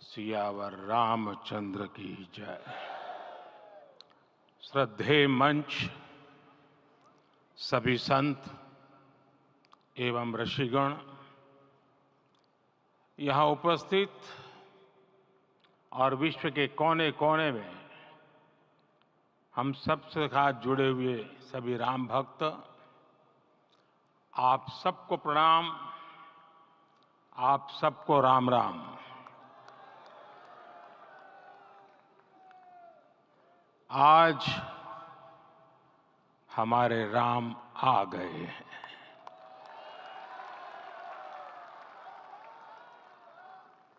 सियावर रामचंद्र की जय। श्रद्धेय मंच, सभी संत एवं ऋषिगण, यहाँ उपस्थित और विश्व के कोने कोने में हम सबसे साथ जुड़े हुए सभी राम भक्त, आप सबको प्रणाम, आप सबको राम राम। आज हमारे राम आ गए हैं।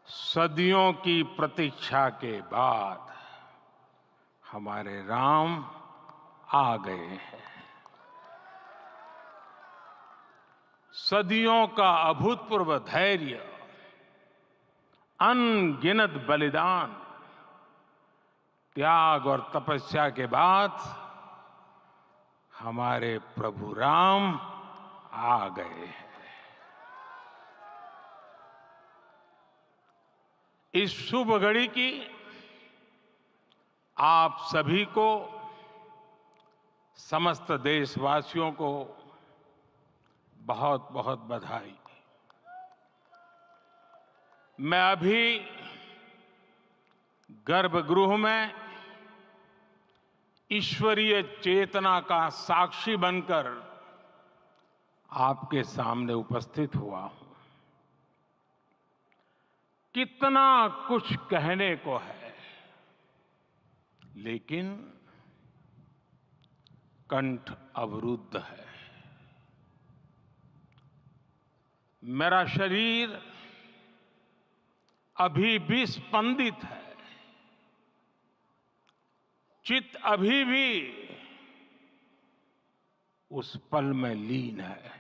सदियों की प्रतीक्षा के बाद हमारे राम आ गए हैं। सदियों का अभूतपूर्व धैर्य, अनगिनत बलिदान, त्याग और तपस्या के बाद हमारे प्रभु राम आ गए हैं। इस शुभ घड़ी की आप सभी को, समस्त देशवासियों को बहुत बहुत बधाई। मैं अभी गर्भगृह में ईश्वरीय चेतना का साक्षी बनकर आपके सामने उपस्थित हुआ हूं। कितना कुछ कहने को है, लेकिन कंठ अवरुद्ध है। मेरा शरीर अभी भी स्पंदित है, चित्त अभी भी उस पल में लीन है।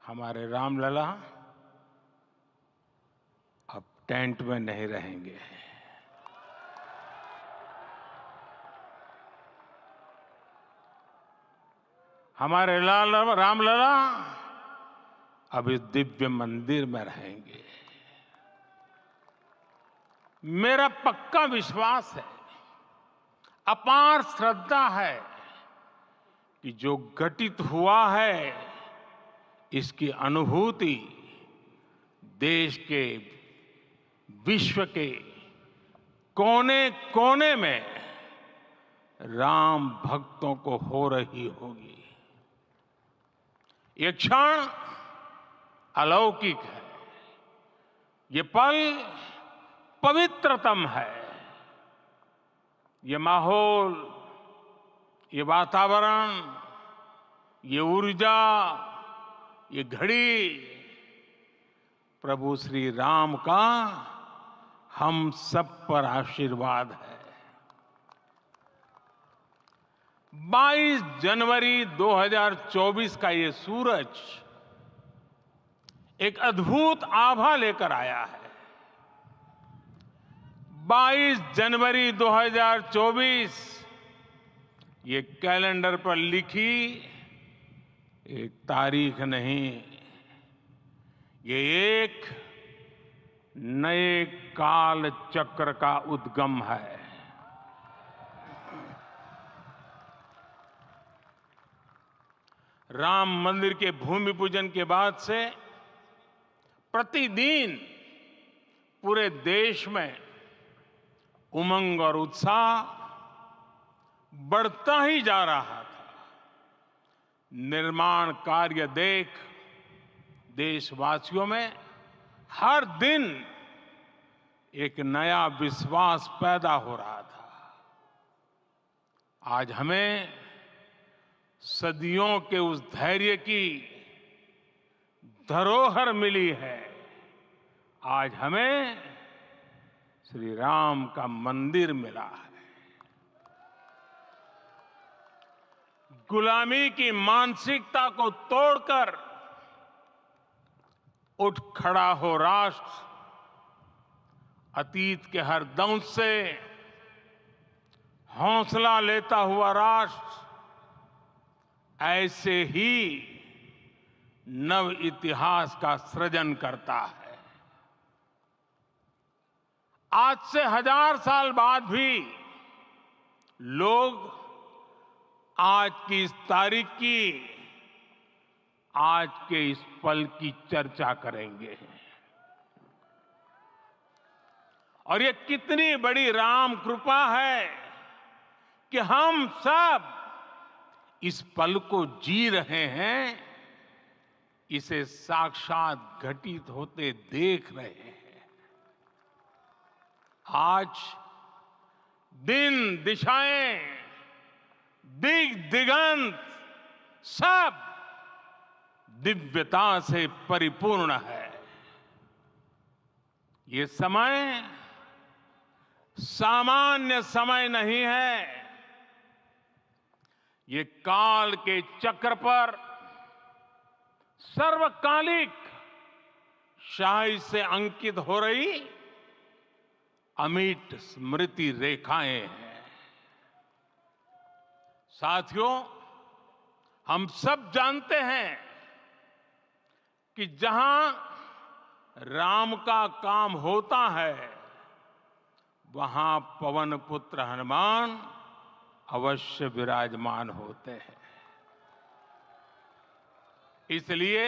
हमारे रामलला अब टेंट में नहीं रहेंगे। हमारे रामलला अब इस दिव्य मंदिर में रहेंगे। मेरा पक्का विश्वास है, अपार श्रद्धा है कि जो घटित हुआ है, इसकी अनुभूति देश के, विश्व के कोने कोने में राम भक्तों को हो रही होगी। ये क्षण अलौकिक है, ये पल पवित्रतम है। ये माहौल, ये वातावरण, ये ऊर्जा, ये घड़ी प्रभु श्री राम का हम सब पर आशीर्वाद है। 22 जनवरी 2024 का ये सूरज एक अद्भुत आभा लेकर आया है। 22 जनवरी 2024 ये कैलेंडर पर लिखी एक तारीख नहीं, ये एक नए काल चक्र का उद्गम है। राम मंदिर के भूमि पूजन के बाद से प्रतिदिन पूरे देश में उमंग और उत्साह बढ़ता ही जा रहा था। निर्माण कार्य देख देशवासियों में हर दिन एक नया विश्वास पैदा हो रहा था। आज हमें सदियों के उस धैर्य की धरोहर मिली है। आज हमें श्री राम का मंदिर मिला है। गुलामी की मानसिकता को तोड़कर उठ खड़ा हो राष्ट्र। अतीत के हर दंश से हौसला लेता हुआ राष्ट्र ऐसे ही नव इतिहास का सृजन करता है। आज से 1000 साल बाद भी लोग आज की इस तारीख की, आज के इस पल की चर्चा करेंगे। और ये कितनी बड़ी राम कृपा है कि हम सब इस पल को जी रहे हैं, इसे साक्षात घटित होते देख रहे हैं। आज दिन दिशाएं, दिग दिगंत सब दिव्यता से परिपूर्ण है। ये समय सामान्य समय नहीं है। ये काल के चक्र पर सर्वकालिक शाही से अंकित हो रही अमिट स्मृति रेखाएं हैं। साथियों, हम सब जानते हैं कि जहां राम का काम होता है, वहां पवन पुत्र हनुमान अवश्य विराजमान होते हैं। इसलिए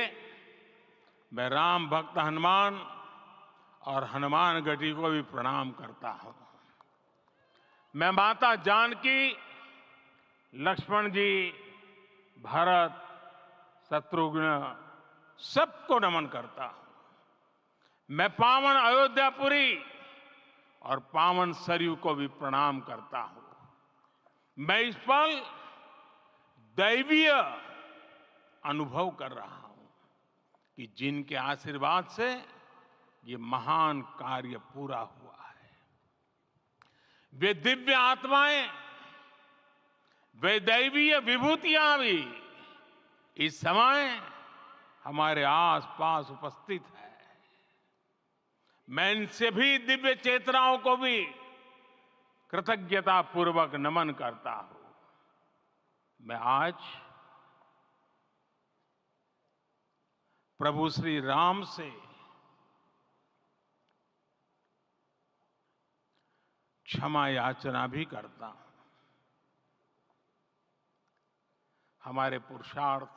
मैं राम भक्त हनुमान और हनुमान गढ़ी को भी प्रणाम करता हूं। मैं माता जानकी, लक्ष्मण जी, भरत, शत्रुघ्न सबको नमन करता हूं। मैं पावन अयोध्यापुरी और पावन सरयू को भी प्रणाम करता हूं। मैं इस पल दैवीय अनुभव कर रहा हूं कि जिनके आशीर्वाद से ये महान कार्य पूरा हुआ है। वे दिव्य आत्माएं, वे दैवीय विभूतियां भी इस समय हमारे आसपास उपस्थित है। मैं इनसे भी दिव्य चेतनाओं को भी कृतज्ञता पूर्वक नमन करता हूं। मैं आज प्रभु श्री राम से क्षमा याचना भी करता हूं। हमारे पुरुषार्थ,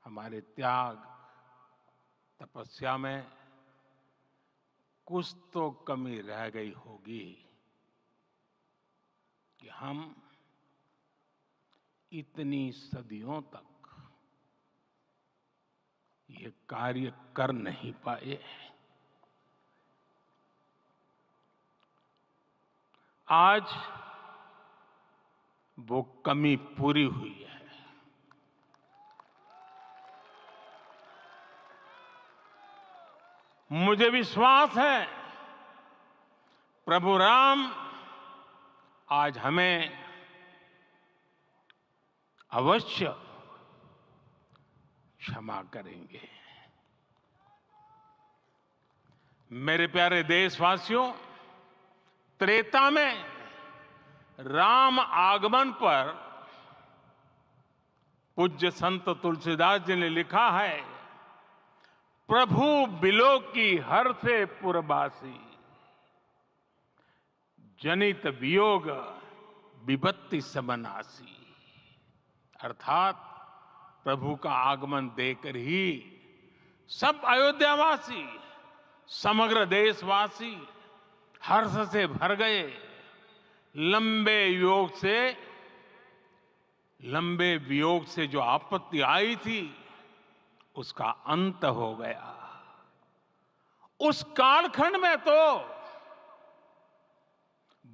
हमारे त्याग, तपस्या में कुछ तो कमी रह गई होगी कि हम इतनी सदियों तक ये कार्य कर नहीं पाए। आज वो कमी पूरी हुई है। मुझे विश्वास है प्रभु राम आज हमें अवश्य क्षमा करेंगे। मेरे प्यारे देशवासियों, त्रेता में राम आगमन पर पूज्य संत तुलसीदास जी ने लिखा है, प्रभु बिलो की हर से पुरबासी, जनित वियोग विपत्ति समनासी। अर्थात प्रभु का आगमन देकर ही सब अयोध्यावासी, समग्र देशवासी हर्ष से भर गए। लंबे वियोग से जो आपत्ति आई थी, उसका अंत हो गया। उस कालखंड में तो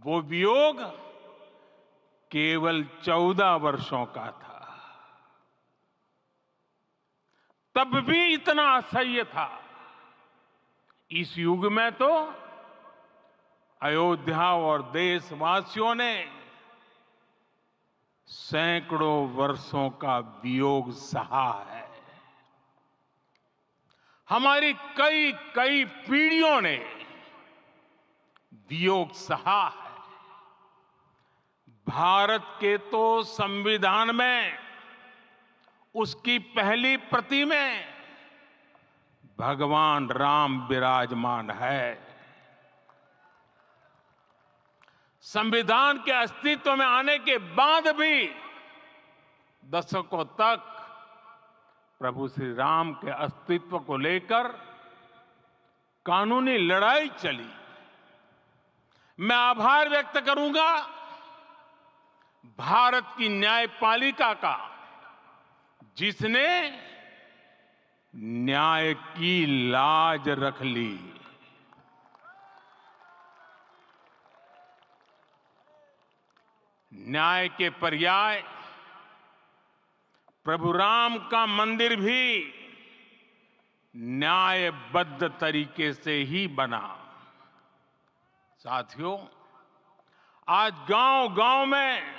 वो वियोग केवल 14 वर्षों का था। तब भी इतना असह्य था। इस युग में तो अयोध्या और देशवासियों ने सैकड़ों वर्षों का वियोग सहा है। हमारी कई कई पीढ़ियों ने वियोग सहा है। भारत के तो संविधान में उसकी पहली प्रति में भगवान राम विराजमान है। संविधान के अस्तित्व में आने के बाद भी दशकों तक प्रभु श्री राम के अस्तित्व को लेकर कानूनी लड़ाई चली। मैं आभार व्यक्त करूंगा भारत की न्यायपालिका का, जिसने न्याय की लाज रख ली। न्याय के पर्याय प्रभु राम का मंदिर भी न्यायबद्ध तरीके से ही बना। साथियों, आज गांव-गांव में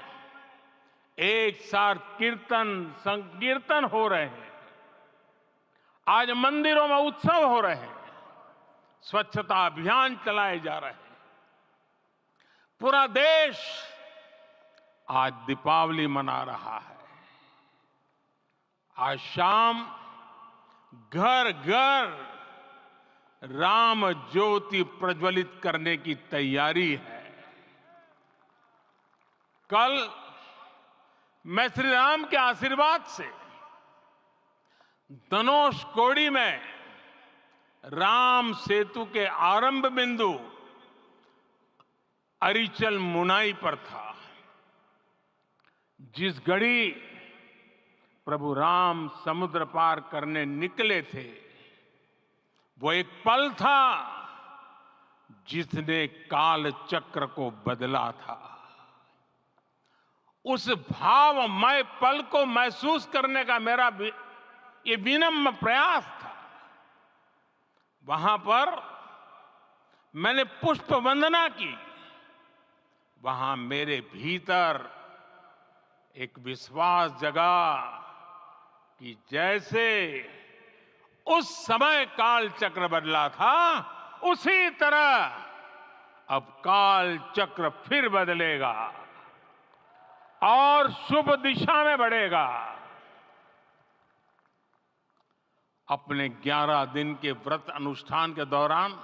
एक साथ कीर्तन संकीर्तन हो रहे हैं। आज मंदिरों में उत्सव हो रहे हैं, स्वच्छता अभियान चलाए जा रहे हैं। पूरा देश आज दीपावली मना रहा है। आज शाम घर घर राम ज्योति प्रज्वलित करने की तैयारी है। कल मैं श्री राम के आशीर्वाद से धनुषकोडी में राम सेतु के आरंभ बिंदु अरिचल मुनाई पर था। जिस घड़ी प्रभु राम समुद्र पार करने निकले थे, वो एक पल था जिसने काल चक्र को बदला था। उस भावमय पल को महसूस करने का मेरा ये विनम्र प्रयास था। वहां पर मैंने पुष्प वंदना की। वहां मेरे भीतर एक विश्वास जगा कि जैसे उस समय काल चक्र बदला था, उसी तरह अब काल चक्र फिर बदलेगा और शुभ दिशा में बढ़ेगा। अपने 11 दिन के व्रत अनुष्ठान के दौरान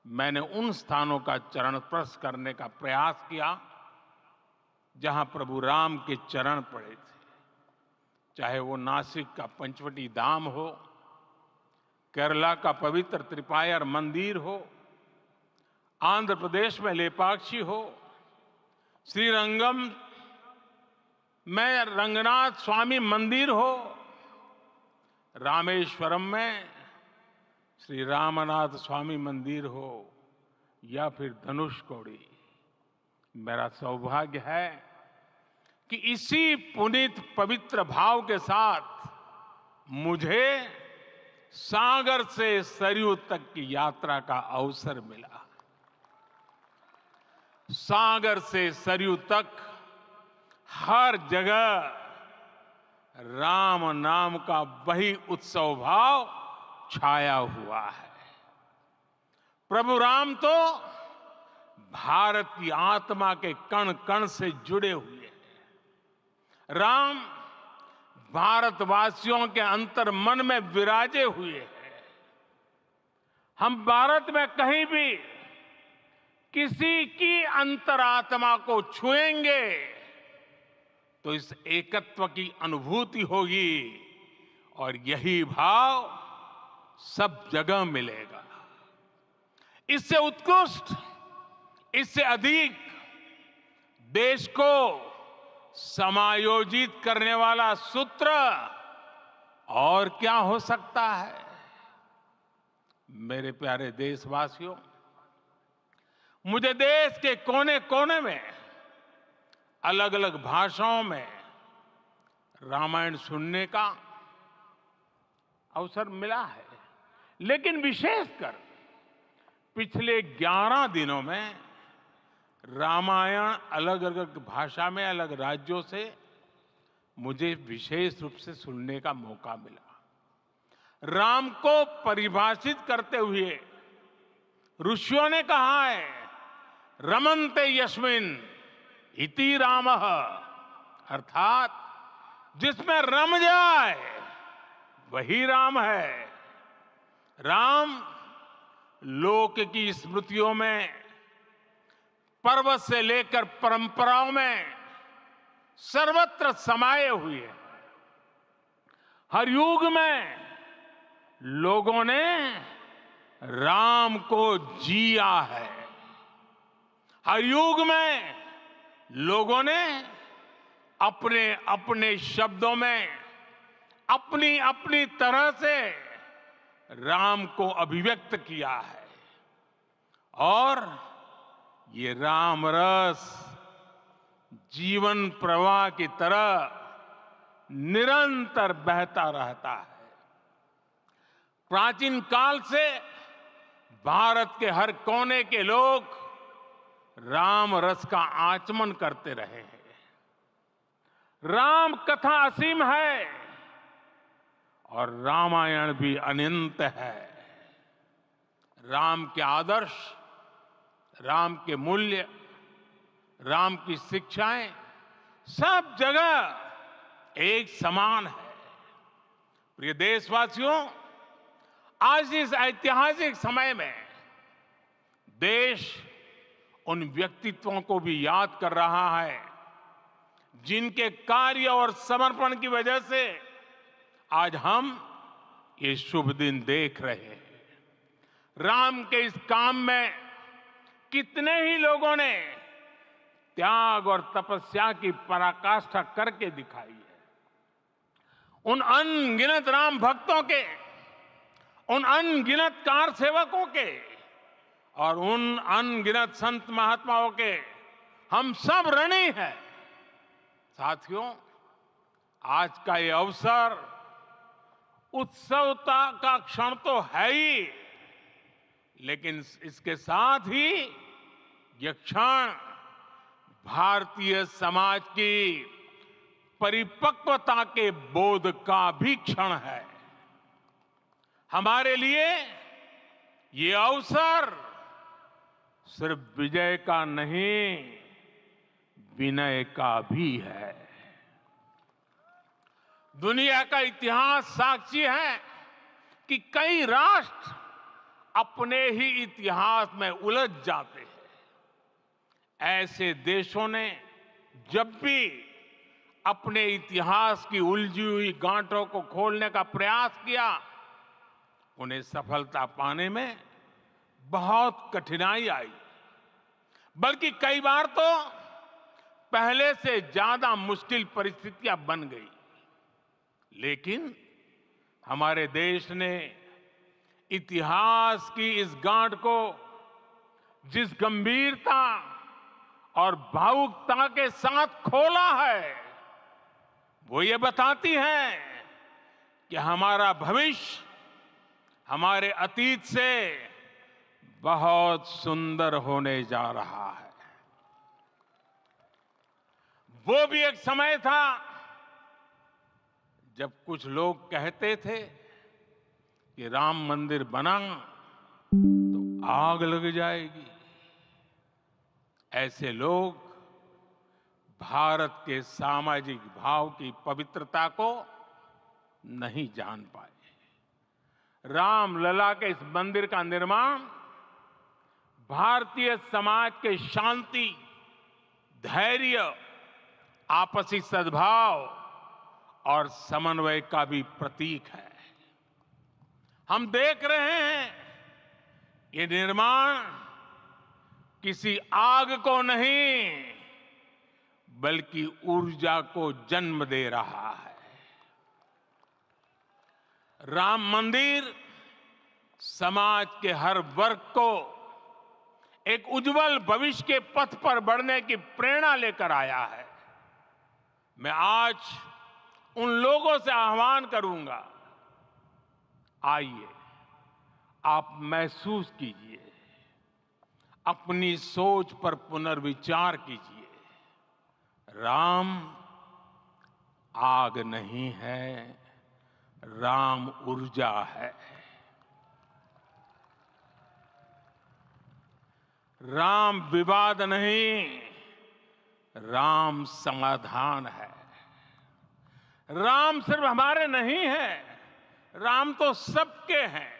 मैंने उन स्थानों का चरण स्पर्श करने का प्रयास किया जहां प्रभु राम के चरण पड़े थे। चाहे वो नासिक का पंचवटी धाम हो, केरला का पवित्र त्रिपायर मंदिर हो, आंध्र प्रदेश में लेपाक्षी हो, श्रीरंगम में रंगनाथ स्वामी मंदिर हो, रामेश्वरम में श्री रामनाथ स्वामी मंदिर हो, या फिर धनुषकोडी। मेरा सौभाग्य है कि इसी पुनीत पवित्र भाव के साथ मुझे सागर से सरयू तक की यात्रा का अवसर मिला। सागर से सरयू तक हर जगह राम नाम का वही उत्सव भाव छाया हुआ है। प्रभु राम तो भारत की आत्मा के कण कण से जुड़े हुए हैं। राम भारतवासियों के अंतर मन में विराजे हुए हैं। हम भारत में कहीं भी किसी की अंतरात्मा को छुएंगे तो इस एकत्व की अनुभूति होगी, और यही भाव सब जगह मिलेगा। इससे उत्कृष्ट, इससे अधिक देश को समायोजित करने वाला सूत्र और क्या हो सकता है। मेरे प्यारे देशवासियों, मुझे देश के कोने कोने में अलग अलग भाषाओं में रामायण सुनने का अवसर मिला है, लेकिन विशेषकर पिछले 11 दिनों में रामायण अलग अलग भाषा में अलग राज्यों से मुझे विशेष रूप से सुनने का मौका मिला। राम को परिभाषित करते हुए ऋषियों ने कहा है, रमन्ते यस्मिन् इति रामः, अर्थात जिसमें रम जाए वही राम है। राम लोक की स्मृतियों में, पर्वत से लेकर परंपराओं में सर्वत्र समाये हुए हैं। हर युग में लोगों ने राम को जिया है। हर युग में लोगों ने अपने अपने शब्दों में अपनी अपनी तरह से राम को अभिव्यक्त किया है। और ये राम रस जीवन प्रवाह की तरह निरंतर बहता रहता है। प्राचीन काल से भारत के हर कोने के लोग राम रस का आचमन करते रहे हैं। राम कथा असीम है और रामायण भी अनंत है। राम के आदर्श, राम के मूल्य, राम की शिक्षाएं सब जगह एक समान है। प्रिय देशवासियों, आज इस ऐतिहासिक समय में देश उन व्यक्तित्वों को भी याद कर रहा है जिनके कार्य और समर्पण की वजह से आज हम ये शुभ दिन देख रहे हैं। राम के इस काम में कितने ही लोगों ने त्याग और तपस्या की पराकाष्ठा करके दिखाई है। उन अनगिनत राम भक्तों के, उन अनगिनत कार सेवकों के और उन अनगिनत संत महात्माओं के हम सब ऋणी हैं। साथियों, आज का ये अवसर उत्सवता का क्षण तो है ही, लेकिन इसके साथ ही यह क्षण भारतीय समाज की परिपक्वता के बोध का भी क्षण है। हमारे लिए ये अवसर सिर्फ विजय का नहीं, विनय का भी है। दुनिया का इतिहास साक्षी है कि कई राष्ट्र अपने ही इतिहास में उलझ जाते हैं। ऐसे देशों ने जब भी अपने इतिहास की उलझी हुई गांठों को खोलने का प्रयास किया, उन्हें सफलता पाने में बहुत कठिनाई आई, बल्कि कई बार तो पहले से ज्यादा मुश्किल परिस्थितियां बन गई। लेकिन हमारे देश ने इतिहास की इस गांठ को जिस गंभीरता और भावुकता के साथ खोला है, वो ये बताती है कि हमारा भविष्य हमारे अतीत से बहुत सुंदर होने जा रहा है। वो भी एक समय था जब कुछ लोग कहते थे कि राम मंदिर बना तो आग लग जाएगी। ऐसे लोग भारत के सामाजिक भाव की पवित्रता को नहीं जान पाए। रामलला के इस मंदिर का निर्माण भारतीय समाज के शांति, धैर्य, आपसी सद्भाव और समन्वय का भी प्रतीक है। हम देख रहे हैं ये निर्माण किसी आग को नहीं, बल्कि ऊर्जा को जन्म दे रहा है। राम मंदिर समाज के हर वर्ग को एक उज्जवल भविष्य के पथ पर बढ़ने की प्रेरणा लेकर आया है। मैं आज उन लोगों से आह्वान करूंगा, आइए आप महसूस कीजिए, अपनी सोच पर पुनर्विचार कीजिए। राम आग नहीं है, राम ऊर्जा है। राम विवाद नहीं, राम समाधान है। राम सिर्फ हमारे नहीं है, राम तो सबके हैं।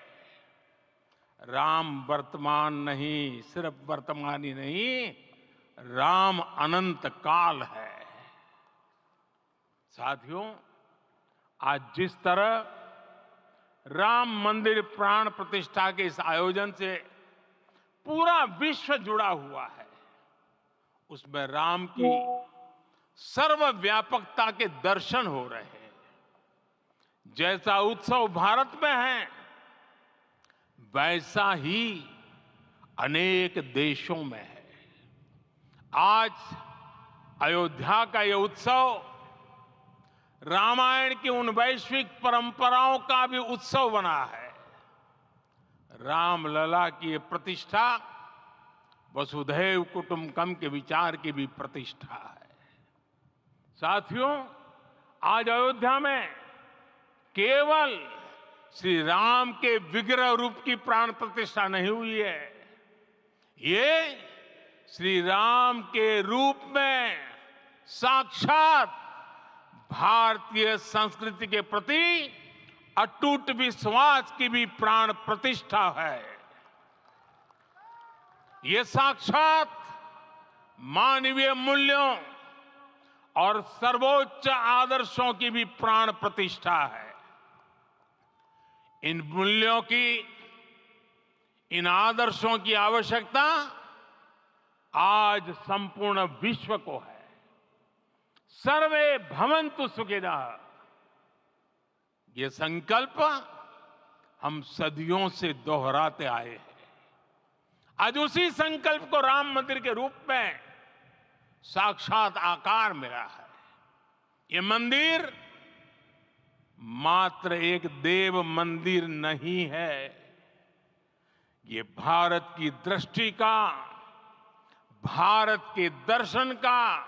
राम वर्तमान नहीं, सिर्फ वर्तमान ही नहीं, राम अनंत काल है। साथियों, आज जिस तरह राम मंदिर प्राण प्रतिष्ठा के इस आयोजन से पूरा विश्व जुड़ा हुआ है, उसमें राम की सर्वव्यापकता के दर्शन हो रहे हैं। जैसा उत्सव भारत में है, वैसा ही अनेक देशों में है। आज अयोध्या का यह उत्सव रामायण की उन वैश्विक परंपराओं का भी उत्सव बना है। रामलला की ये प्रतिष्ठा वसुधैव कुटुंबकम के विचार की भी प्रतिष्ठा है। साथियों, आज अयोध्या में केवल श्री राम के विग्रह रूप की प्राण प्रतिष्ठा नहीं हुई है, ये श्री राम के रूप में साक्षात भारतीय संस्कृति के प्रति अटूट विश्वास की भी प्राण प्रतिष्ठा है। ये साक्षात मानवीय मूल्यों और सर्वोच्च आदर्शों की भी प्राण प्रतिष्ठा है। इन मूल्यों की, इन आदर्शों की आवश्यकता आज संपूर्ण विश्व को है। सर्वे भवन्तु सुखिनः, ये संकल्प हम सदियों से दोहराते आए हैं। आज उसी संकल्प को राम मंदिर के रूप में साक्षात आकार मिला है। ये मंदिर मात्र एक देव मंदिर नहीं है, ये भारत की दृष्टि का, भारत के दर्शन का,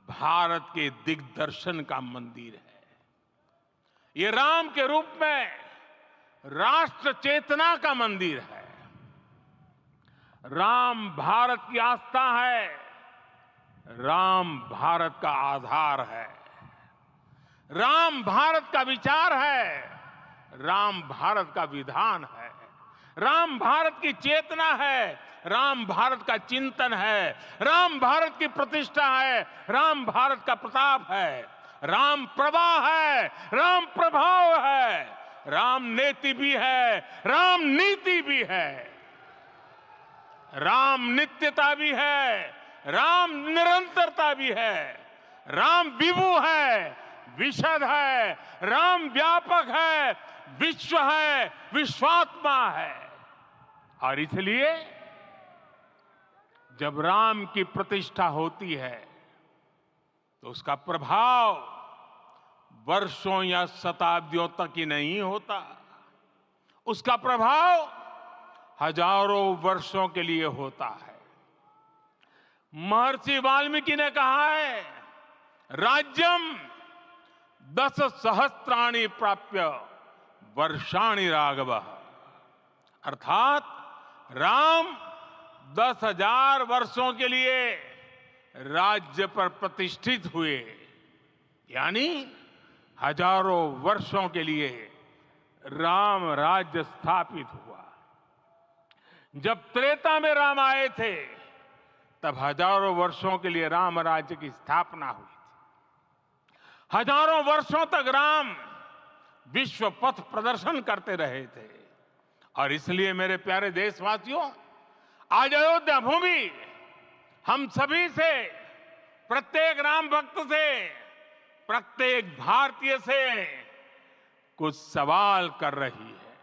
भारत के दिग्दर्शन का मंदिर है। ये राम के रूप में राष्ट्र चेतना का मंदिर है। राम भारत की आस्था है, राम भारत का आधार है, राम भारत का विचार है, राम भारत का विधान है, राम भारत की चेतना है, राम भारत का चिंतन है, राम भारत की प्रतिष्ठा है, राम भारत का प्रताप है, राम प्रवाह है, राम प्रभाव है, राम नेति भी है, राम नीति भी है, राम नित्यता भी है, राम निरंतरता भी है, राम विभु है, विशद है, राम व्यापक है, विश्व है, विश्वात्मा है। और इसलिए जब राम की प्रतिष्ठा होती है तो उसका प्रभाव वर्षों या शताब्दियों तक ही नहीं होता, उसका प्रभाव हजारों वर्षों के लिए होता है। महर्षि वाल्मीकि ने कहा है, राज्यम 10 सहस्त्राणि प्राप्य वर्षाणि राघवः, अर्थात राम 10,000 वर्षों के लिए राज्य पर प्रतिष्ठित हुए, यानी हजारों वर्षों के लिए राम राज्य स्थापित हुआ। जब त्रेता में राम आए थे तब हजारों वर्षों के लिए राम राज्य की स्थापना हुई थी। हजारों वर्षों तक राम विश्व पथ प्रदर्शन करते रहे थे। और इसलिए मेरे प्यारे देशवासियों, आज अयोध्या भूमि हम सभी से, प्रत्येक राम भक्त से, प्रत्येक भारतीय से कुछ सवाल कर रही है।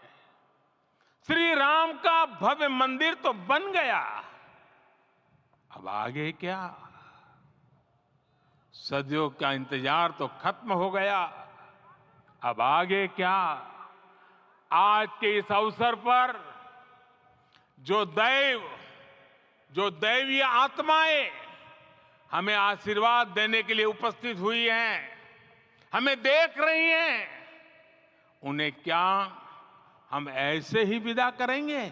श्री राम का भव्य मंदिर तो बन गया, अब आगे क्या? सदियों का इंतजार तो खत्म हो गया, अब आगे क्या? आज के इस अवसर पर जो दैवीय आत्माएं हमें आशीर्वाद देने के लिए उपस्थित हुई हैं, हमें देख रही हैं, उन्हें क्या हम ऐसे ही विदा करेंगे?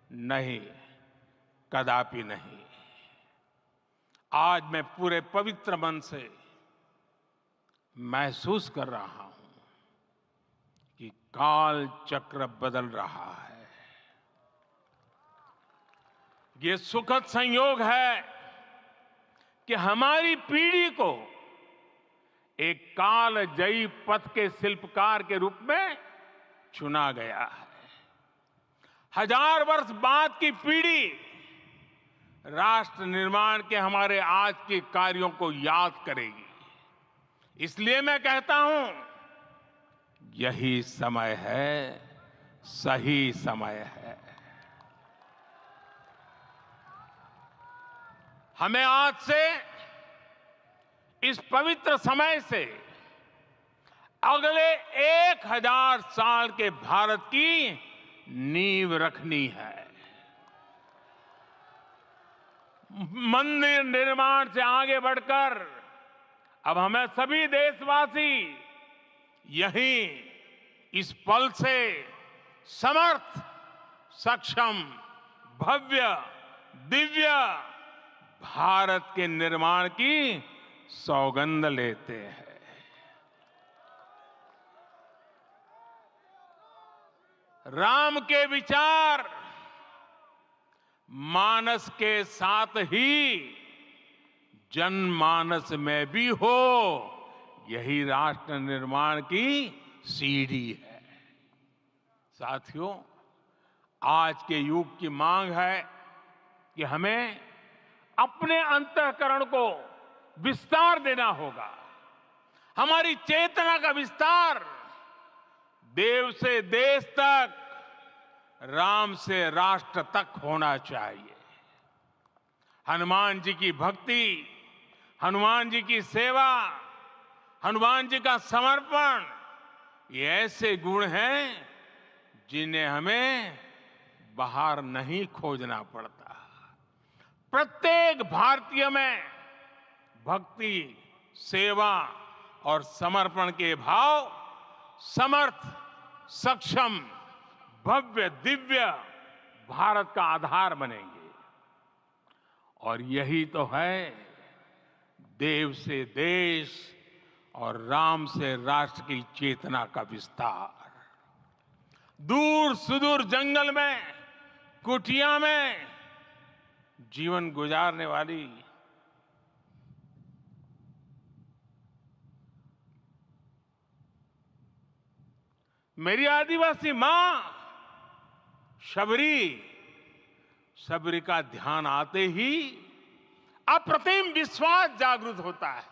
नहीं, कदापि नहीं। आज मैं पूरे पवित्र मन से महसूस कर रहा हूं कि काल चक्र बदल रहा है। ये सुखद संयोग है कि हमारी पीढ़ी को एक कालजयी पथ के शिल्पकार के रूप में चुना गया है। 1000 वर्ष बाद की पीढ़ी राष्ट्र निर्माण के हमारे आज के कार्यों को याद करेगी। इसलिए मैं कहता हूं, यही समय है, सही समय है। हमें आज से, इस पवित्र समय से अगले 1000 साल के भारत की नींव रखनी है। मंदिर निर्माण से आगे बढ़कर अब हमें सभी देशवासी यहीं इस पल से समर्थ, सक्षम, भव्य, दिव्य भारत के निर्माण की सौगंध लेते हैं। राम के विचार मानस के साथ ही जनमानस में भी हो, यही राष्ट्र निर्माण की सीढ़ी है। साथियों, आज के युग की मांग है कि हमें अपने अंतःकरण को विस्तार देना होगा। हमारी चेतना का विस्तार देव से देश तक, राम से राष्ट्र तक होना चाहिए। हनुमान जी की भक्ति, हनुमान जी की सेवा, हनुमान जी का समर्पण, ये ऐसे गुण हैं जिन्हें हमें बाहर नहीं खोजना पड़ता। प्रत्येक भारतीय में भक्ति, सेवा और समर्पण के भाव समर्थ, सक्षम, भव्य, दिव्य भारत का आधार बनेंगे। और यही तो है देव से देश और राम से राष्ट्र की चेतना का विस्तार। दूर सुदूर जंगल में, कुटिया में जीवन गुजारने वाली मेरी आदिवासी मां शबरी का ध्यान आते ही अप्रतिम विश्वास जागृत होता है।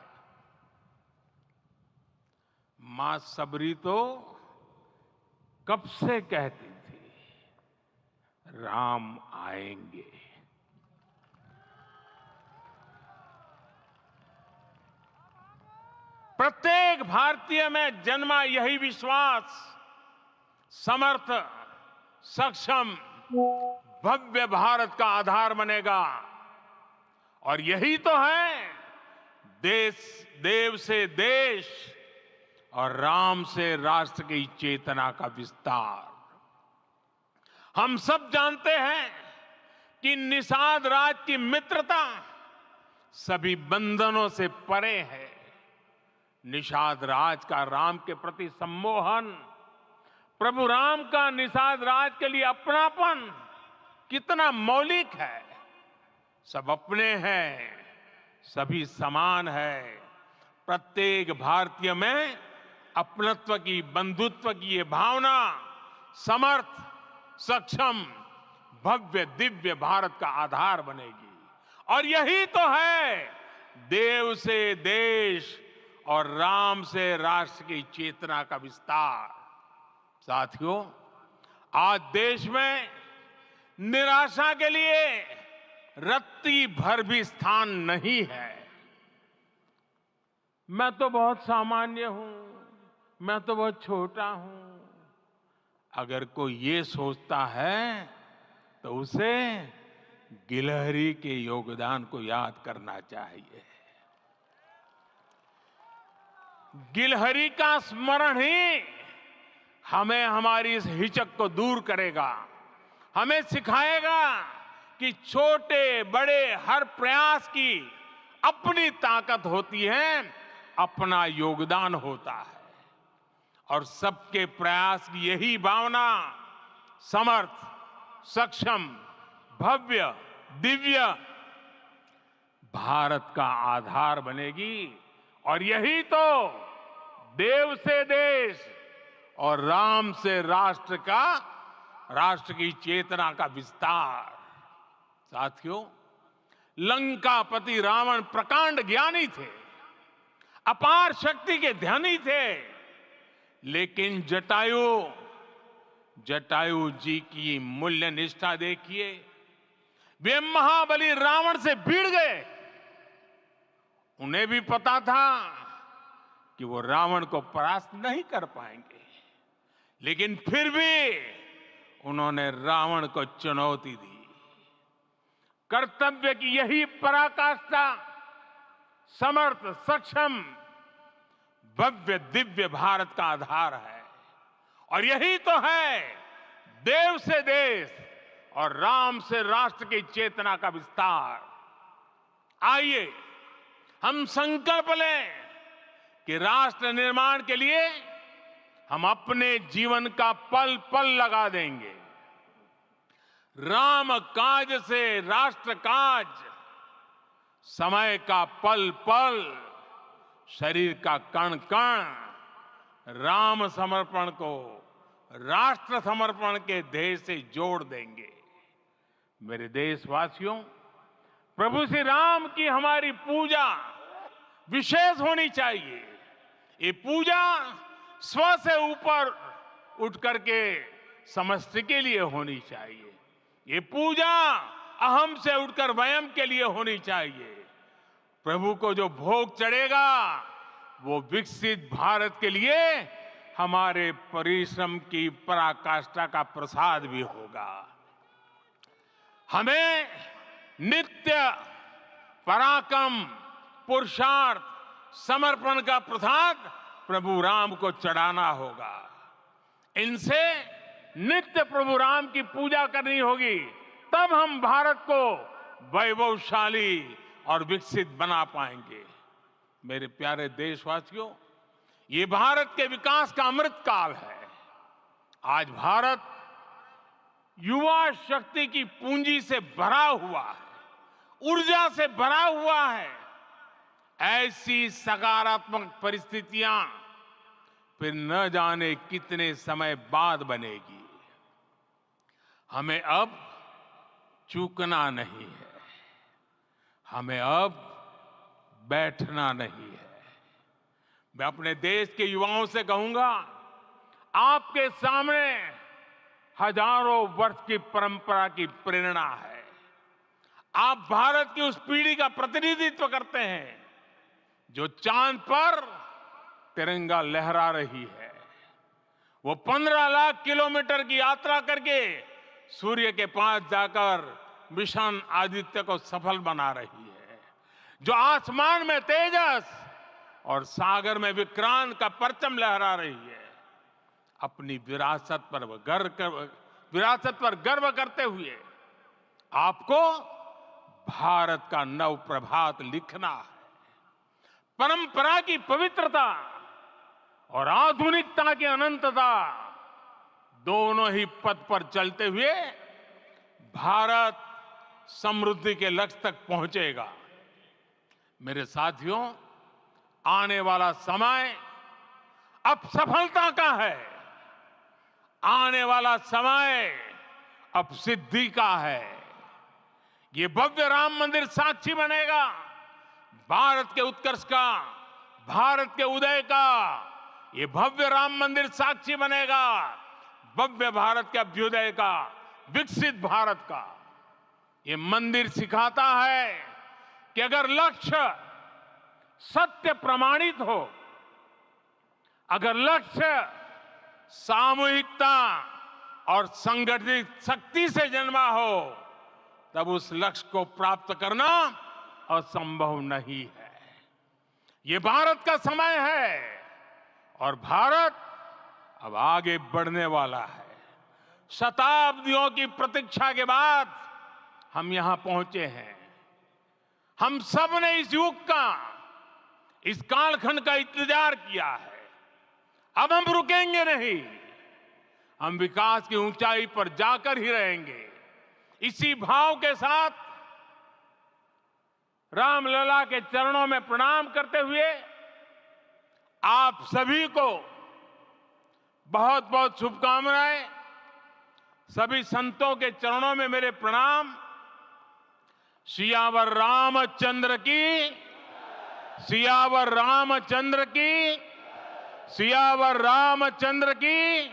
मां शबरी तो कब से कहती थी, राम आएंगे। प्रत्येक भारतीय में जन्मा यही विश्वास समर्थ, सक्षम, भव्य भारत का आधार बनेगा। और यही तो है देव से देश और राम से राष्ट्र की चेतना का विस्तार। हम सब जानते हैं कि निषाद राज की मित्रता सभी बंधनों से परे है। निषाद राज का राम के प्रति सम्मोहन, प्रभु राम का निषाद राज के लिए अपनापन कितना मौलिक है। सब अपने हैं, सभी समान है। प्रत्येक भारतीय में अपनत्व की, बंधुत्व की ये भावना समर्थ, सक्षम, भव्य, दिव्य भारत का आधार बनेगी। और यही तो है देव से देश और राम से राष्ट्र की चेतना का विस्तार। साथियों, आज देश में निराशा के लिए रत्ती भर भी स्थान नहीं है। मैं तो बहुत सामान्य हूं, मैं तो बहुत छोटा हूं। अगर कोई ये सोचता है तो उसे गिलहरी के योगदान को याद करना चाहिए। गिलहरी का स्मरण ही हमें हमारी इस हिचक को दूर करेगा, हमें सिखाएगा कि छोटे बड़े हर प्रयास की अपनी ताकत होती है अपना योगदान होता है और सबके प्रयास की यही भावना समर्थ, सक्षम, भव्य, दिव्य भारत का आधार बनेगी। और यही तो देव से देश और राम से राष्ट्र की चेतना का विस्तार। साथियों, लंकापति रावण प्रकांड ज्ञानी थे, अपार शक्ति के धनी थे, लेकिन जटायु जी की मूल्य निष्ठा देखिए। वे महाबली रावण से भिड़ गए। उन्हें भी पता था कि वो रावण को परास्त नहीं कर पाएंगे, लेकिन फिर भी उन्होंने रावण को चुनौती दी। कर्तव्य की यही पराकाष्ठा समर्थ, सक्षम, भव्य, दिव्य भारत का आधार है। और यही तो है देव से देश और राम से राष्ट्र की चेतना का विस्तार। आइए हम संकल्प लें कि राष्ट्र निर्माण के लिए हम अपने जीवन का पल पल लगा देंगे। राम काज से राष्ट्र काज, समय का पल पल, शरीर का कण कण राम समर्पण को राष्ट्र समर्पण के ध्येय से जोड़ देंगे। मेरे देशवासियों, प्रभु श्री राम की हमारी पूजा विशेष होनी चाहिए। ये पूजा स्व से ऊपर उठ करके समष्टि के लिए होनी चाहिए। ये पूजा अहम से उठकर वयम के लिए होनी चाहिए। प्रभु को जो भोग चढ़ेगा वो विकसित भारत के लिए हमारे परिश्रम की पराकाष्ठा का प्रसाद भी होगा। हमें नित्य पराक्रम, पुरुषार्थ, समर्पण का प्रसाद प्रभु राम को चढ़ाना होगा। इनसे नित्य प्रभु राम की पूजा करनी होगी, तब हम भारत को वैभवशाली और विकसित बना पाएंगे। मेरे प्यारे देशवासियों, ये भारत के विकास का अमृत काल है। आज भारत युवा शक्ति की पूंजी से भरा हुआ है, ऊर्जा से भरा हुआ है। ऐसी सकारात्मक परिस्थितियां फिर न जाने कितने समय बाद बनेगी। हमें अब चूकना नहीं है, हमें अब बैठना नहीं है। मैं अपने देश के युवाओं से कहूंगा, आपके सामने हजारों वर्ष की परंपरा की प्रेरणा है। आप भारत की उस पीढ़ी का प्रतिनिधित्व करते हैं जो चांद पर तिरंगा लहरा रही है। वो 15 लाख किलोमीटर की यात्रा करके सूर्य के पास जाकर मिशन आदित्य को सफल बना रही है। जो आसमान में तेजस और सागर में विक्रांत का परचम लहरा रही है। अपनी विरासत पर गर्व करते हुए आपको भारत का नव प्रभात लिखना है। परंपरा की पवित्रता और आधुनिकता की अनंतता, दोनों ही पथ पर चलते हुए भारत समृद्धि के लक्ष्य तक पहुंचेगा। मेरे साथियों, आने वाला समय अब सफलता का है। आने वाला समय अब सिद्धि का है। ये भव्य राम मंदिर साक्षी बनेगा भारत के उत्कर्ष का, भारत के उदय का। ये भव्य राम मंदिर साक्षी बनेगा भव्य भारत के अभ्युदय का, विकसित भारत का। ये मंदिर सिखाता है कि अगर लक्ष्य सत्य प्रमाणित हो, अगर लक्ष्य सामूहिकता और संगठित शक्ति से जन्मा हो, तब उस लक्ष्य को प्राप्त करना असंभव नहीं है। ये भारत का समय है और भारत अब आगे बढ़ने वाला है। शताब्दियों की प्रतीक्षा के बाद हम यहां पहुंचे हैं। हम सब ने इस युग का, इस कालखंड का इंतजार किया है। अब हम रुकेंगे नहीं, हम विकास की ऊंचाई पर जाकर ही रहेंगे। इसी भाव के साथ रामलला के चरणों में प्रणाम करते हुए आप सभी को बहुत बहुत शुभकामनाएं। सभी संतों के चरणों में मेरे प्रणाम। सियावर रामचंद्र की, सियावर रामचंद्र की, सियावर रामचंद्र की।